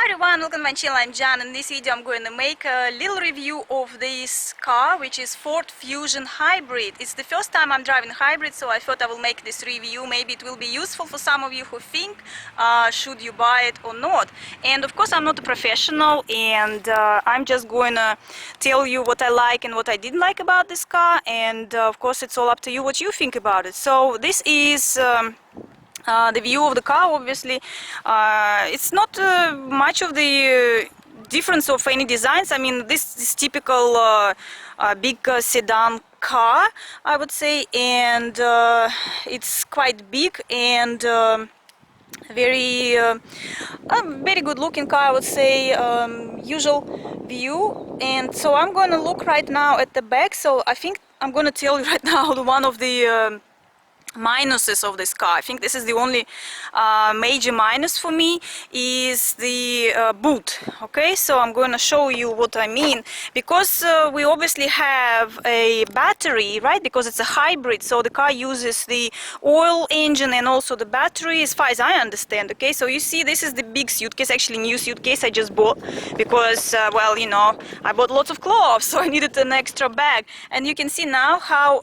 Everyone, welcome to my channel. I'm Jan. In this video I'm going to make a little review of this car, which is Ford Fusion Hybrid. It's the first time I'm driving hybrid, so I thought I will make this review. Maybe it will be useful for some of you who think should you buy it or not. And of course I'm not a professional, and I'm just going to tell you what I like and what I didn't like about this car, and of course it's all up to you what you think about it. So this is the view of the car. Obviously it's not much of the difference of any designs. I mean, this is typical big sedan car, I would say, and it's quite big and very very good looking car, I would say. Usual view. And so I'm going to look right now at the back. So I think I'm going to tell you right now one of the minuses of this car. I think this is the only major minus for me, is the boot. Okay, so I'm going to show you what I mean, because we obviously have a battery, right? Because it's a hybrid, so the car uses the oil engine and also the battery, as far as I understand. Okay, so you see, this is the big suitcase, actually new suitcase I just bought, because well, you know, I bought lots of clothes, so I needed an extra bag. And you can see now how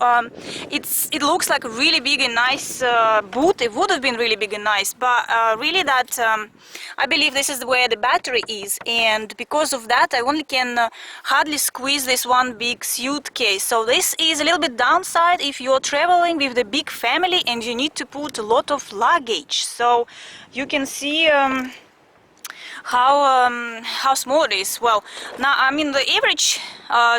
it looks like a really big and nice boot. It would have been really big and nice, but really that I believe this is where the battery is, and because of that I only can hardly squeeze this one big suitcase. So this is a little bit downside if you're traveling with the big family and you need to put a lot of luggage. So you can see how small it is. Well, now I mean the average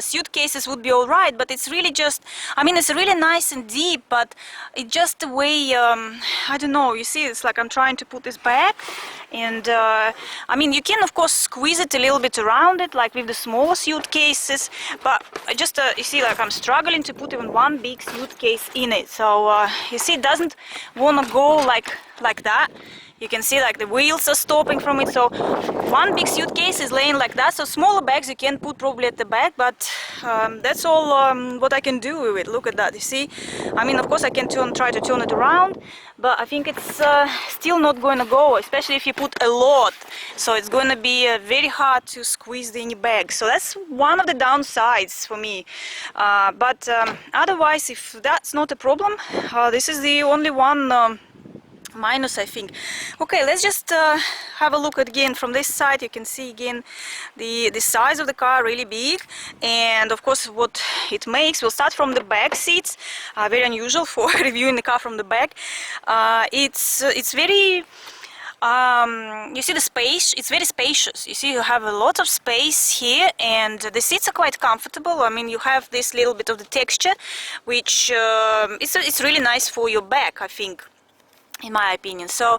suitcases would be all right, but it's really just, I mean, it's really nice and deep, but it just the way I don't know, you see, it's like I'm trying to put this back, and I mean, you can of course squeeze it a little bit around it like with the smaller suitcases, but I just you see, like I'm struggling to put even one big suitcase in it. So you see, it doesn't want to go like that. You can see like the wheels are stopping from it, so one big suitcase is laying like that. So smaller bags you can put probably at the back, but that's all what I can do with it. Look at that, you see. I mean, of course I can try to turn it around, but I think it's still not going to go, especially if you put a lot. So it's going to be very hard to squeeze in your bag. So that's one of the downsides for me. But otherwise, if that's not a problem, this is the only one minus, I think. Okay, let's just have a look again from this side. You can see again the size of the car, really big, and of course what it makes. We'll start from the back seats. Very unusual for reviewing the car from the back. It's very you see the space, it's very spacious. You see, you have a lot of space here, and the seats are quite comfortable. I mean, you have this little bit of the texture, which it's really nice for your back, I think, in my opinion. So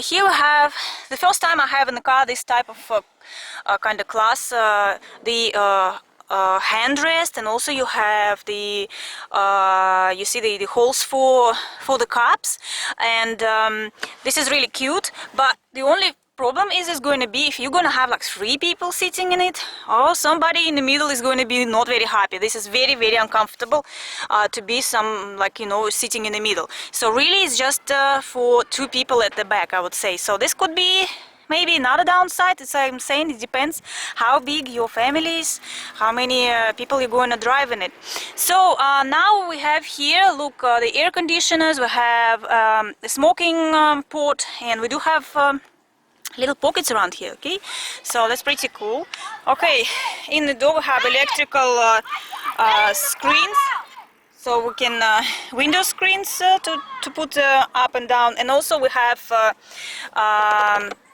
here we have the first time I have in the car this type of kind of class, the handrest, and also you have the you see the holes for the cups, and this is really cute. But the only problem is going to be if you're going to have like 3 people sitting in it, or somebody in the middle is going to be not very happy. This is very, very uncomfortable to be some, like, you know, sitting in the middle. So really it's just for 2 people at the back, I would say. So this could be maybe another downside. As I'm saying, it depends how big your family is, how many people you're going to drive in it. So now we have here, look, the air conditioners, we have the smoking port, and we do have little pockets around here. Okay, so that's pretty cool. Okay, in the door we have electrical screens, so we can window screens to put up and down, and also we have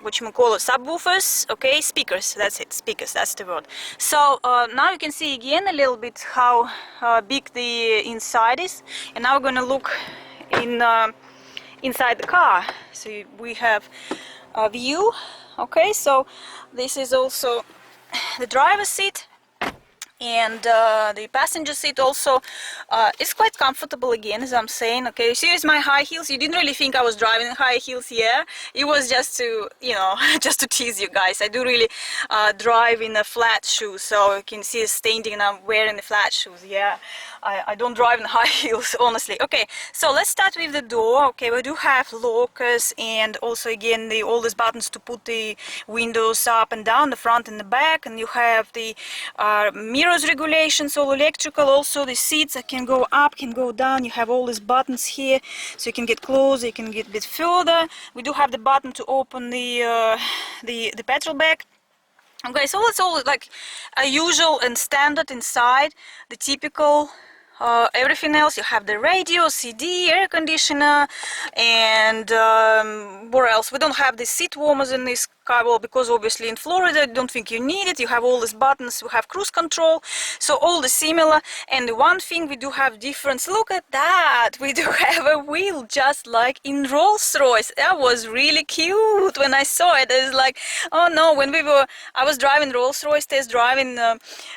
what you call it, subwoofers. Okay, speakers, that's it, speakers, that's the word. So now you can see again a little bit how big the inside is, and now we're going to look in inside the car. So we have a view. Okay, so this is also the driver's seat, And the passenger seat also is quite comfortable again, as I'm saying. Okay, so here's my high heels. You didn't really think I was driving in high heels here. It was just to, you know, just to tease you guys. I do really drive in a flat shoe, so you can see it's standing and I'm wearing the flat shoes. Yeah, I don't drive in high heels, honestly. Okay, so let's start with the door. Okay, we do have lockers and also again all these buttons to put the windows up and down, the front and the back, and you have the mirrors regulations, all electrical. Also the seats that can go up, can go down. You have all these buttons here, so you can get closer, you can get a bit further. We do have the button to open the petrol bag. Okay, so it's all like usual and standard inside, the typical. Everything else, you have the radio, CD, air conditioner, and what else? We don't have the seat warmers in this car, well, because obviously in Florida I don't think you need it. You have all these buttons, we have cruise control, so all the similar. And the one thing we do have difference, look at that, we do have a wheel just like in Rolls-Royce. That was really cute when I saw it. It was like, oh no, when I was driving Rolls-Royce test driving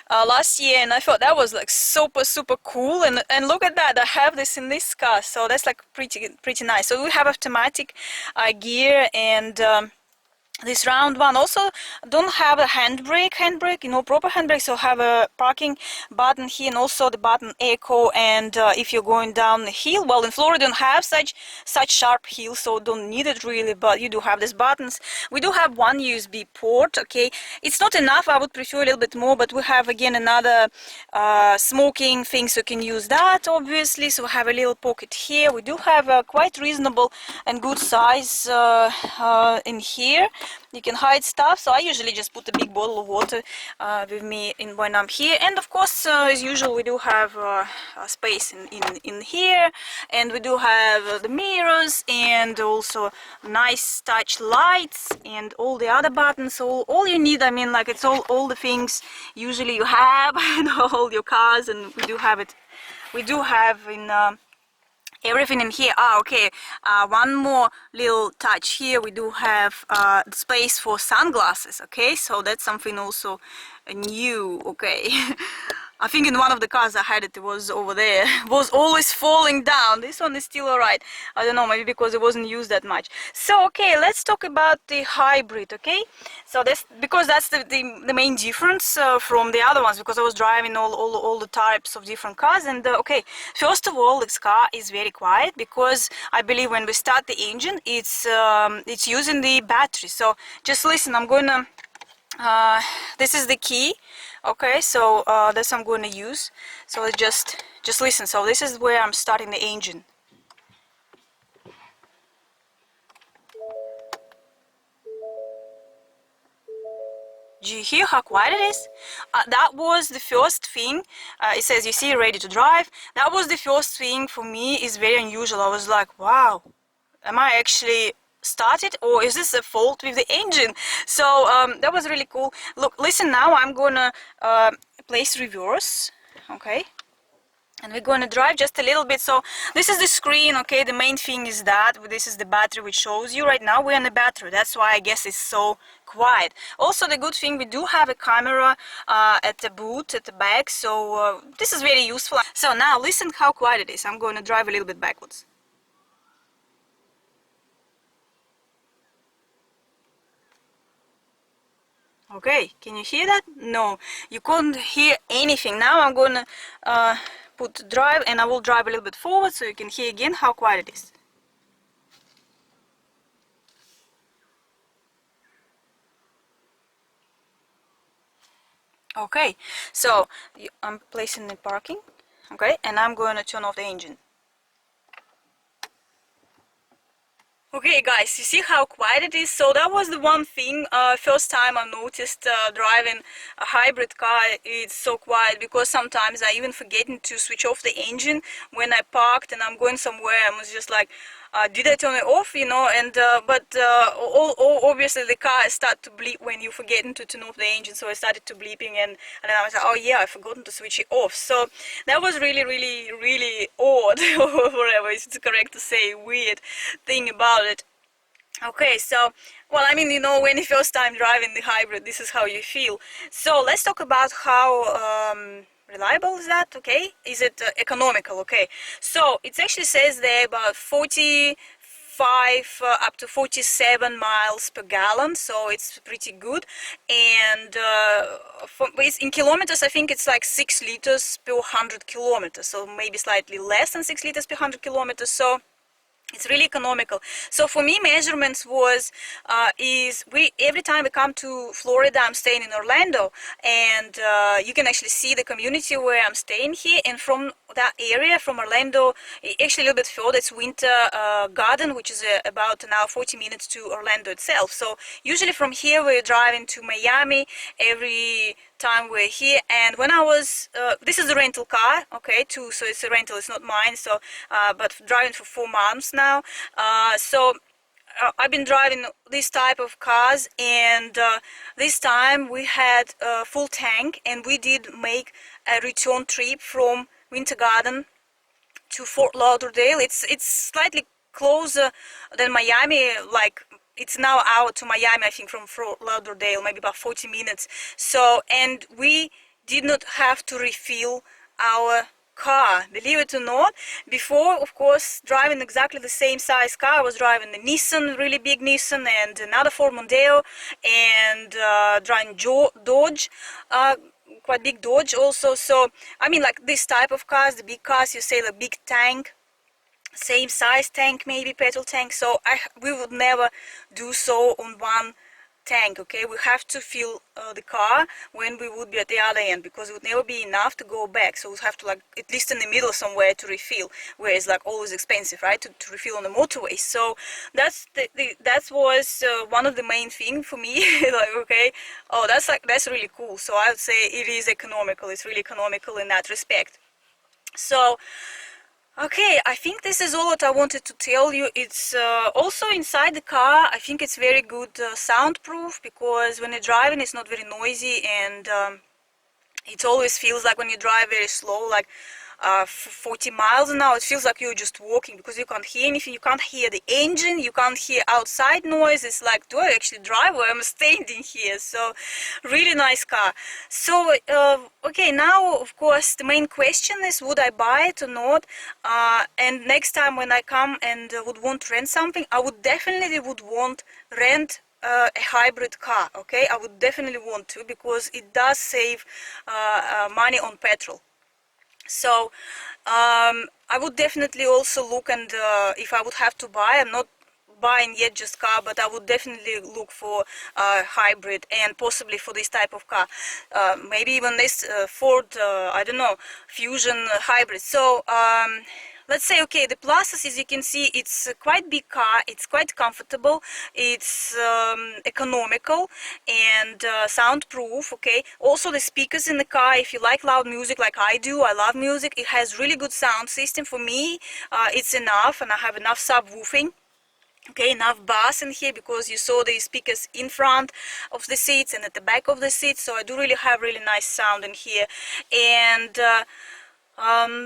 last year, and I thought that was like super cool. And look at that, I have this in this car, so that's like pretty nice. So we have automatic gear, and this round one also don't have a handbrake, you know, proper handbrake, so have a parking button here, and also the button echo. And if you're going down the hill, well, in Florida don't have such sharp hills, so don't need it really, but you do have these buttons. We do have one USB port. Okay, it's not enough, I would prefer a little bit more, but we have again another smoking thing, so you can use that obviously. So we have a little pocket here. We do have a quite reasonable and good size in here. You can hide stuff, so I usually just put a big bottle of water with me when I'm here. And of course, as usual, we do have a space in here, and we do have the mirrors, and also nice touch lights, and all the other buttons. So all you need, I mean, like, it's all the things usually you have in all your cars, and we do have it. We do have in everything in here. Okay, one more little touch here. We do have space for sunglasses. Okay, so that's something also new. Okay. I think in one of the cars I had it was over there. It was always falling down. This one is still alright. I don't know, maybe because it wasn't used that much. So okay, let's talk about the hybrid. Okay, so because that's the main difference from the other ones, because I was driving all the types of different cars. And okay, first of all, this car is very quiet, because I believe when we start the engine, it's using the battery. So just listen, I'm gonna this is the key. Okay, so that's I'm going to use. So just listen. So this is where I'm starting the engine. Do you hear how quiet it is? That was the first thing. It says, you see, ready to drive. That was the first thing for me. Is very unusual. I was like, wow, am I actually started, or is this a fault with the engine? So that was really cool. Look, listen, now I'm gonna place reverse. Okay, and we're going to drive just a little bit. So this is the screen. Okay, the main thing is that this is the battery which shows you right now we're on the battery. That's why I guess it's so quiet. Also, the good thing, we do have a camera at the boot, at the back, so this is very useful. So now listen how quiet it is. I'm going to drive a little bit backwards. Okay, can you hear that? No, you couldn't hear anything. Now I'm gonna put drive, and I will drive a little bit forward so you can hear again how quiet it is. Okay, so I'm placing the parking. Okay, and I'm going to turn off the engine. Okay guys, you see how quiet it is? So that was the one thing, first time I noticed driving a hybrid car, it's so quiet, because sometimes I even forgetting to switch off the engine when I parked and I'm going somewhere. I was just like, did I turn it off, you know? And but obviously the car start to bleep when you forgetting to turn off the engine, so I started to bleeping, and then I was like, oh yeah, I forgotten to switch it off. So that was really odd, or whatever it's correct to say, weird thing about it. Okay, so, well, I mean, you know, when you first time driving the hybrid, this is how you feel. So let's talk about how reliable is that, okay? Is it economical, okay? So it actually says there about 45 up to 47 miles per gallon, so it's pretty good. And in kilometers, I think it's like 6 liters per 100 kilometers, so maybe slightly less than 6 liters per 100 kilometers. So it's really economical. So for me, measurements was is we every time we come to Florida, I'm staying in Orlando, and you can actually see the community where I'm staying here. And from that area, from Orlando, actually a little bit further, it's Winter Garden, which is about an hour 40 minutes to Orlando itself. So usually from here we're driving to Miami every time we're here. And when I was this is a rental car, okay, too, so it's a rental, it's not mine. So but driving for 4 months now, I've been driving this type of cars, and this time we had a full tank, and we did make a return trip from Winter Garden to Fort Lauderdale. It's slightly closer than Miami, like it's now an hour to Miami, I think, from Fort Lauderdale, maybe about 40 minutes. So, and we did not have to refill our car, believe it or not. Before, of course, driving exactly the same size car, I was driving the Nissan, really big Nissan, and another Ford Mondeo, and driving Dodge, quite big Dodge also. So I mean, like this type of cars, the big cars, you say the big tank, same size tank, maybe petrol tank. So we would never do so on one tank, okay? We have to fill the car when we would be at the other end, because it would never be enough to go back. So we'd have to, like, at least in the middle somewhere to refill, where it's like always expensive, right, to refill on the motorway. So that was one of the main thing for me. Like, okay, oh, that's really cool. So I would say it is economical. It's really economical in that respect. So okay, I think this is all what I wanted to tell you. It's also inside the car, I think it's very good soundproof, because when you're driving it's not very noisy, and it always feels like when you drive very slow, like 40 miles an hour, it feels like you're just walking, because you can't hear anything. You can't hear the engine, you can't hear outside noise. It's like, do I actually drive, or am I standing here? So really nice car. So okay, now of course the main question is, would I buy it or not? And next time when I come and would want to rent something, I would definitely would want rent a hybrid car. Okay, I would definitely want to, because it does save money on petrol. So I would definitely also look, and if I would have to buy, I'm not buying yet just car, but I would definitely look for hybrid, and possibly for this type of car, maybe even this Ford, I don't know, Fusion hybrid. So let's say, okay, the pluses is, you can see it's a quite big car, it's quite comfortable, it's economical, and soundproof, okay. Also the speakers in the car, if you like loud music like I do, I love music, it has really good sound system. For me, it's enough, and I have enough subwoofing. Okay, enough bass in here, because you saw the speakers in front of the seats and at the back of the seats, so I do really have really nice sound in here. And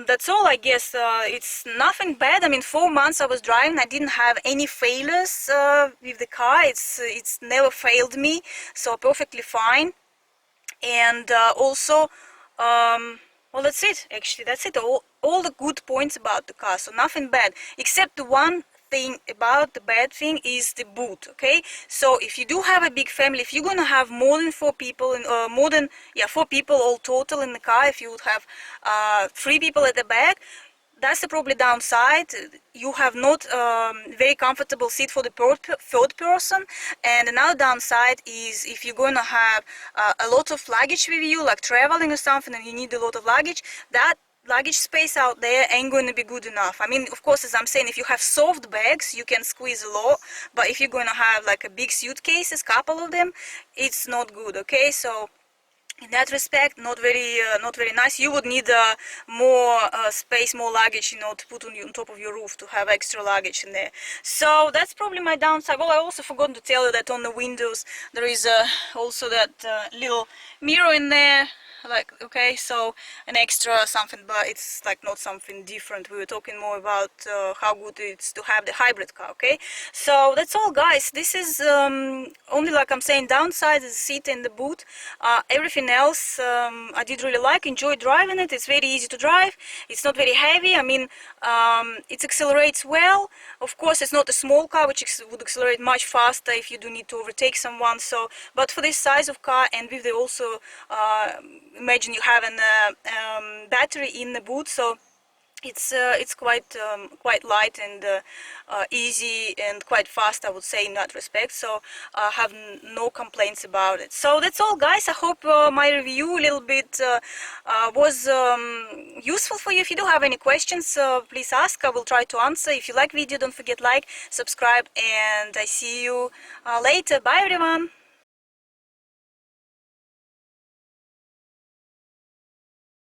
that's all, I guess. It's nothing bad. I mean, 4 months I was driving, I didn't have any failures with the car. It's never failed me, so perfectly fine. And also, well, that's it, actually, that's it. All the good points about the car, so nothing bad, except the one thing about the bad thing is the boot. Okay, so if you do have a big family, if you're gonna have more than 4 people, more than 4 people all total in the car, if you would have 3 people at the back, that's the probably downside. You have not very comfortable seat for the third person. And another downside is, if you're going to have a lot of luggage with you, like traveling or something, and you need a lot of luggage, that luggage space out there ain't going to be good enough. I mean, of course, as I'm saying, if you have soft bags, you can squeeze a lot, but if you're going to have like a big suitcases, couple of them, it's not good. Okay, so in that respect, not very nice. You would need more space, more luggage, you know, to put on top of your roof, to have extra luggage in there. So that's probably my downside. Well, I also forgot to tell you that on the windows there is also that little mirror in there. like, okay, so an extra something, but it's like not something different. We were talking more about how good it's to have the hybrid car. Okay, so that's all, guys. This is only, like I'm saying, downside is the seat and the boot. Everything else I did really like, enjoy driving it. It's very easy to drive, it's not very heavy. I mean, it accelerates well. Of course, it's not a small car which would accelerate much faster if you do need to overtake someone. So, but for this size of car, and with the also imagine you have an battery in the boot, so it's quite light and easy and quite fast, I would say, in that respect. So I have no complaints about it. So that's all, guys. I hope my review a little bit was useful for you. If you do have any questions, please ask. I will try to answer. If you like video, don't forget like, subscribe, and I see you later. Bye, everyone.